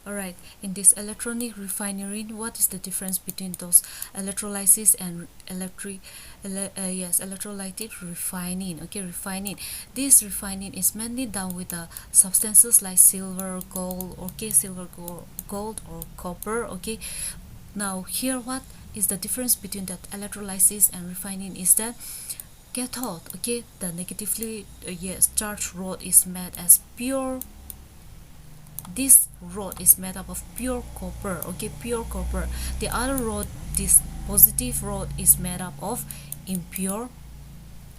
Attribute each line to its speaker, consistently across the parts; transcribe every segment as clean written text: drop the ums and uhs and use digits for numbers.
Speaker 1: Alright, in this electronic refinery, what is the difference between those electrolysis and electrolytic refining? Okay, refining. This refining is mainly done with the substances like silver, gold, okay, gold or copper. Okay, now here what is the difference between that electrolysis and refining is that cathode, okay, the negatively charged rod is made as pure. This rod is made up of pure copper, okay, pure copper. The other rod, this positive rod, is made up of impure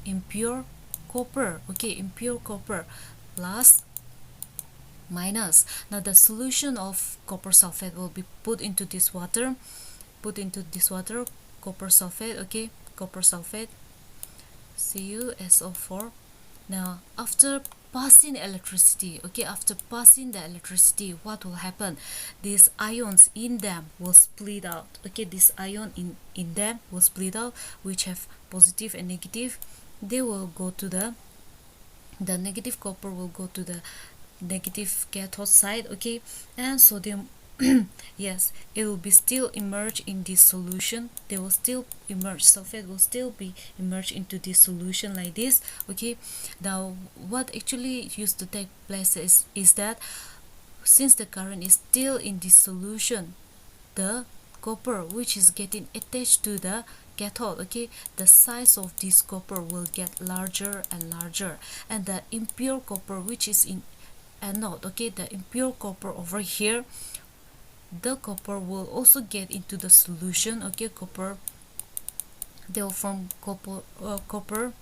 Speaker 1: impure copper, okay, impure copper, plus minus. Now the solution of copper sulfate will be put into this water, copper sulfate, okay, copper sulfate, CuSO4. Now after passing electricity, okay, after passing the electricity, what will happen? These ions in them will split out, okay, this ion in them will split out, which have positive and negative. They will go to the negative copper will go to the negative cathode side, okay, and sodium yes, it will be still immersed in this solution. They will still emerge, sulfate will still be immersed into this solution like this, okay. Now what actually used to take place is that since the current is still in this solution, the copper which is getting attached to the cathode, okay, the size of this copper will get larger and larger, and the impure copper which is in anode, okay, the impure copper over here, the copper will also get into the solution, okay, copper, they will form copper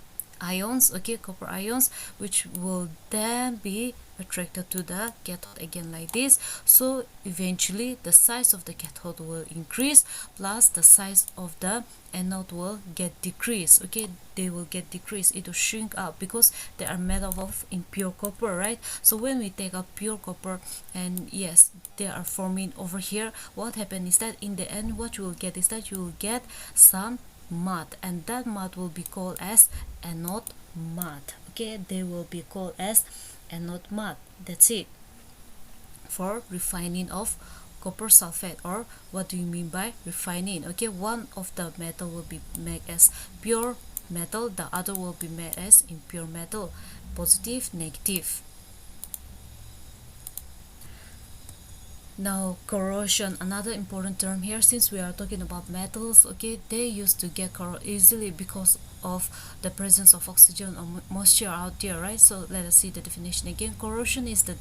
Speaker 1: ions, okay, copper ions, which will then be attracted to the cathode again like this. So eventually the size of the cathode will increase, plus the size of the anode will get decreased, okay, they will get decreased, it will shrink up because they are made up of impure copper, right? So when we take out pure copper and yes, they are forming over here, what happens is that in the end what you will get is that you will get some mud, and that mud will be called as anode mud, okay, they will be called as anode mud. That's it for refining of copper sulfate. Or what do you mean by refining? Okay, one of the metal will be made as pure metal, the other will be made as impure metal, positive, negative. Now corrosion, another important term here, since we are talking about metals, okay, they used to get corrode easily because of the presence of oxygen or moisture out there, right? So let us see the definition again. Corrosion is the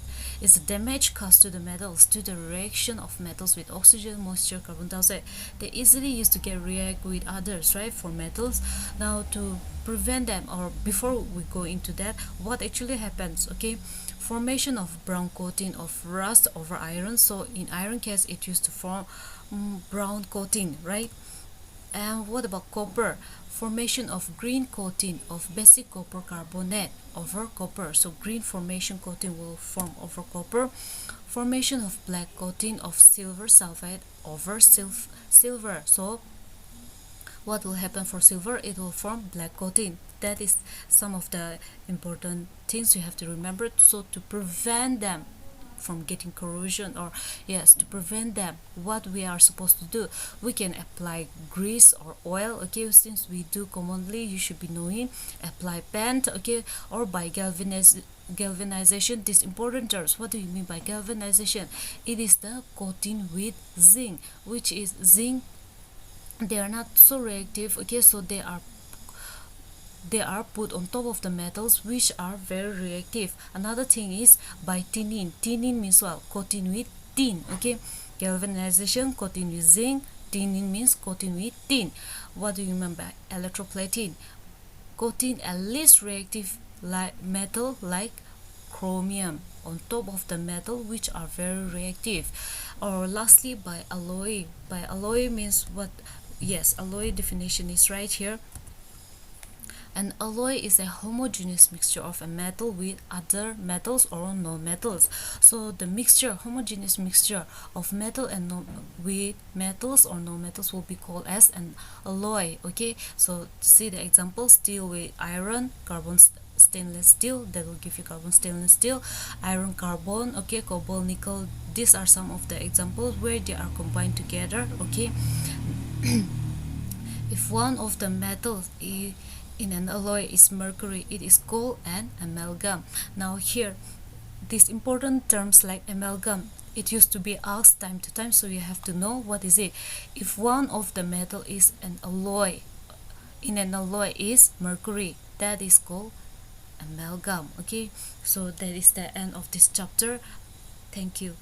Speaker 1: damage caused to the metals due to the reaction of metals with oxygen, moisture, carbon dioxide. They easily used to get react with others, right, for metals. Now to prevent them, or before we go into that, what actually happens, okay, formation of brown coating of rust over iron. So in iron case it used to form brown coating, right? And what about copper? Formation of green coating of basic copper carbonate over copper. So green formation coating will form over copper. Formation of black coating of silver sulfate over silver. So what will happen for silver? It will form black coating. That is some of the important things you have to remember. So to prevent them from getting corrosion, or yes, to prevent them, what we are supposed to do, we can apply grease or oil, okay, since we do commonly, you should be knowing, apply paint, okay, or by galvanization. These important terms, what do you mean by galvanization? It is the coating with zinc, which is zinc, they are not so reactive, okay, so they are put on top of the metals which are very reactive. Another thing is by tinning. Tinning means what? Coating with tin, okay, galvanization, coating with zinc, tinning means coating with tin. What do you mean by electroplating? Coating a least reactive metal like chromium on top of the metal which are very reactive. Or lastly, by alloy. By alloy means what? Yes, alloy definition is right here. An alloy is a homogeneous mixture of a metal with other metals or non-metals. So the mixture, homogeneous mixture of metal and with metals or non-metals will be called as an alloy, okay. So see the example, steel with iron, stainless steel, that will give you carbon stainless steel. Iron carbon, okay, cobalt nickel, these are some of the examples where they are combined together, okay. If one of the metals in an alloy is mercury, it is called an amalgam. Now here, these important terms like amalgam, it used to be asked time to time, so you have to know what is it. If one of the metal is an alloy, in an alloy is mercury, that is called amalgam, okay. So that is the end of this chapter. Thank you.